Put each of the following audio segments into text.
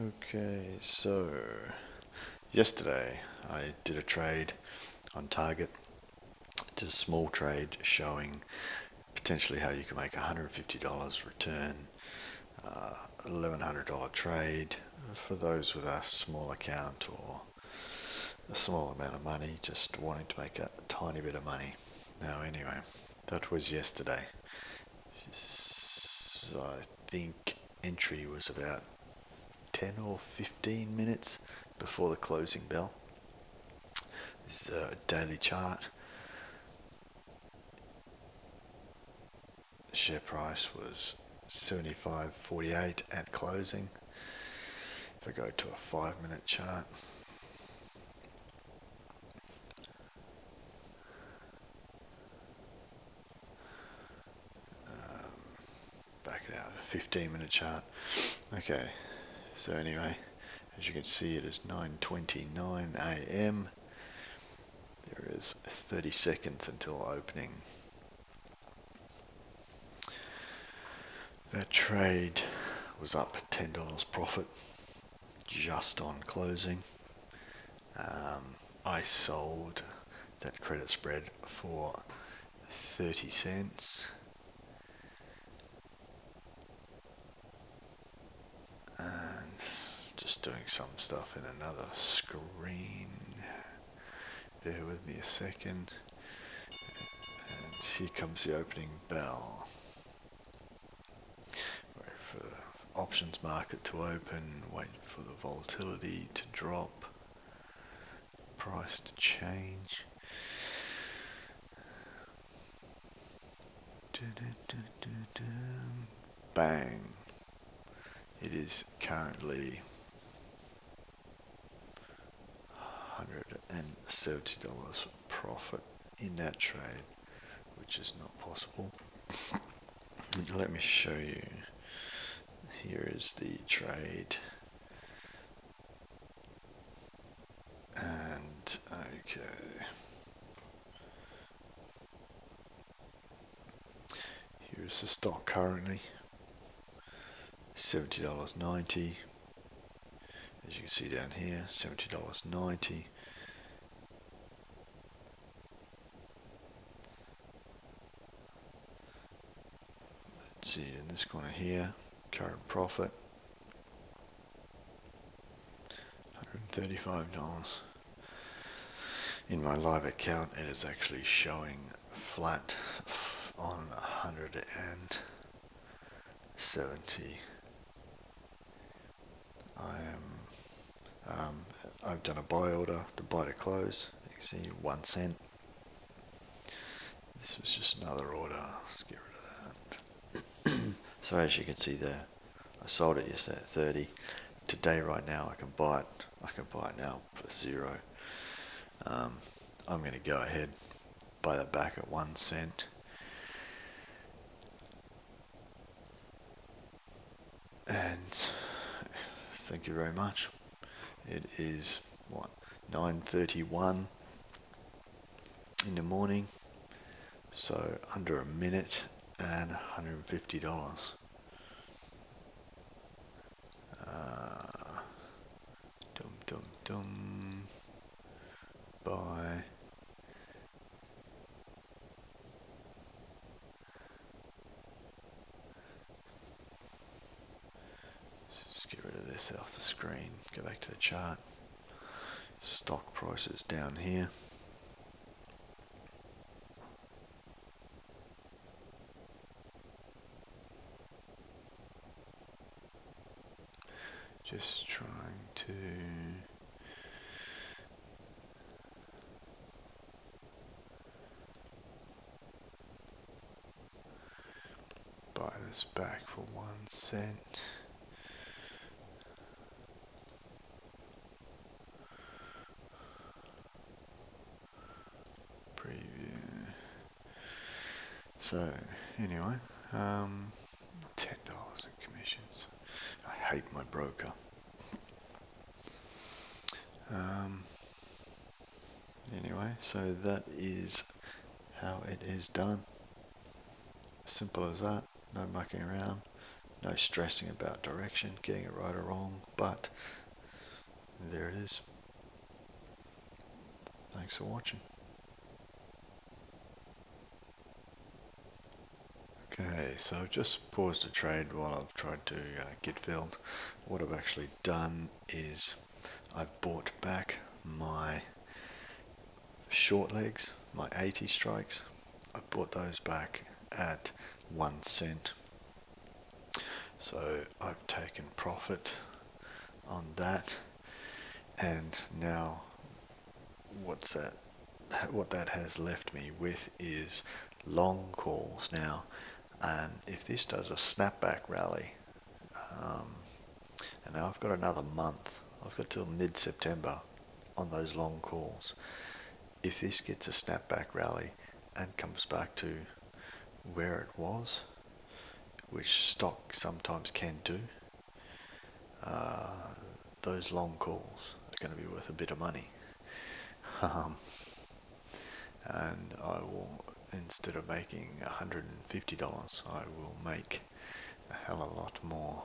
Okay, so yesterday I did a trade on target. Did a small trade showing potentially how you can make $150 return, $1,100 trade for those with a small account or a small amount of money, just wanting to make a tiny bit of money. Now, anyway, that was yesterday. So I think entry was about 10 or 15 minutes before the closing bell. This is a daily chart. The share price was 75.48 at closing. If I go to a 5-minute chart, back it out, a 15-minute chart. Okay, so anyway, as you can see, it is 9:29 a.m. There is 30 seconds until opening. That trade was up $10 profit just on closing. I sold that credit spread for 30 cents. And just doing some stuff in another screen. Bear with me a second. And here comes the opening bell. Wait for the options market to open, wait for the volatility to drop, price to change. Bang. It is currently $170 profit in that trade, which is not possible. Let me show you. Here is the trade. And okay. Here's the stock currently. $70.90. As you can see down here, $70.90. Let's see in this corner here, current profit $135. In my live account, it is actually showing flat on 170. I've done a buy order to buy to close. You can see 1 cent. This was just another order. Let's get rid of that. So as you can see there, I sold it yesterday at 30. Today, right now, I can buy it. I can buy it now for 0. I'm going to go ahead, buy that back at 1 cent. And thank you very much. It is what, 9:31 in the morning, so under a minute and $150. Buy. Just get rid of this off the screen. Go back to the chart. Stock prices down here. Just trying to buy this back for 1 cent. Preview. So anyway, $10 in commissions. I hate my broker. Anyway, so that is how it is done. Simple as that. No mucking around. No stressing about direction, getting it right or wrong, but there it is. Thanks for watching. Okay, so I've just paused the trade while I've tried to get filled. What I've actually done is I've bought back my short legs, my 80 strikes. I bought those back at 1 cent. So I've taken profit on that, and now what that has left me with is long calls now. And if this does a snapback rally, and now I've got another month, I've got till mid-September on those long calls. If this gets a snapback rally and comes back to where it was, which stock sometimes can do, those long calls are going to be worth a bit of money. And I will, instead of making $150, I will make a hell of a lot more.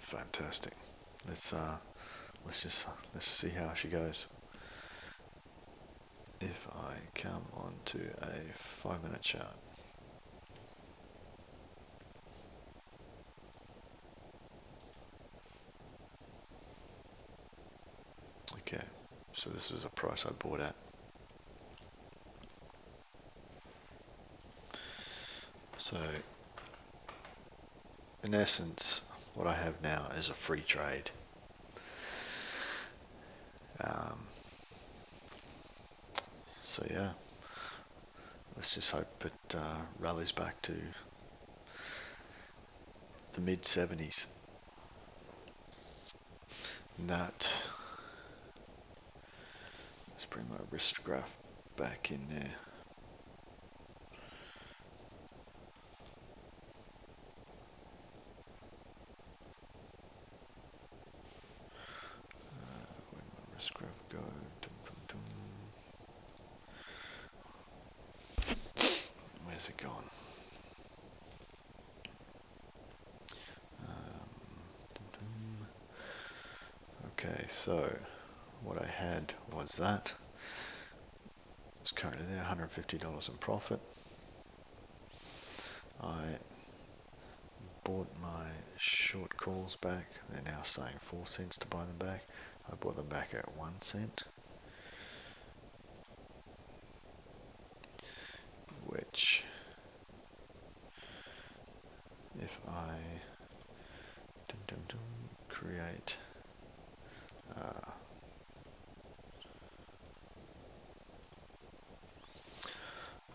Fantastic. Let's see how she goes. If I come onto a 5-minute chart. Okay, so this was a price I bought at. So, in essence, what I have now is a free trade. So yeah, let's just hope it rallies back to the mid-70s. And that, let's bring my wrist graph back in there. Where'd my wrist graph go? Where's it gone? Okay, so what I had was that. It's currently there, $150 in profit. I bought my short calls back. They're now saying 4 cents to buy them back. I bought them back at 1 cent. Which, if I create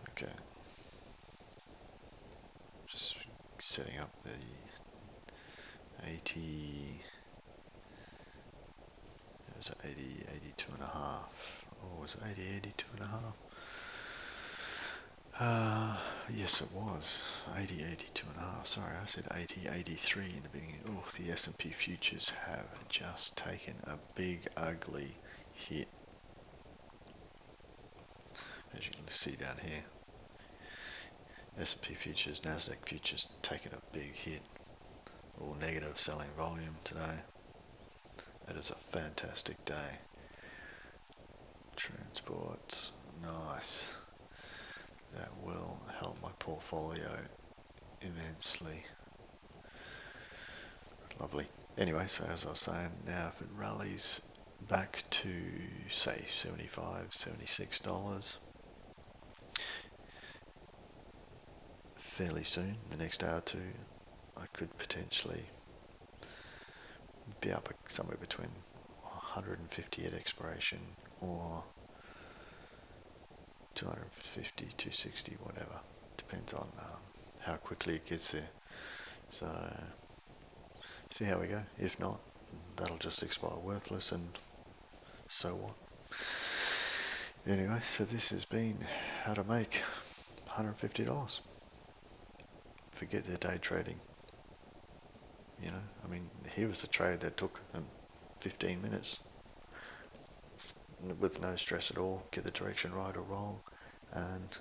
okay, just setting up the 80, it was 80, 82 and a half, or was it 80, 82 and a half? Yes it was, 80, 82 and a half, sorry I said 80, 83 in the beginning. Oh, the S&P futures have just taken a big ugly hit. As you can see down here, S&P futures, Nasdaq futures taking a big hit. All negative selling volume today. It is a fantastic day. Transports, nice. That will help my portfolio immensely. Lovely. Anyway, so as I was saying, now if it rallies back to say $75, $76 fairly soon, the next hour or two, I could potentially be up somewhere between 150 at expiration or 250, 260, whatever. Depends on how quickly it gets there. So see how we go. If not, that'll just expire worthless, and so what. Anyway, so this has been how to make $150. Forget the day trading. You know, I mean, here was a trade that took 15 minutes with no stress at all. Get the direction right or wrong. and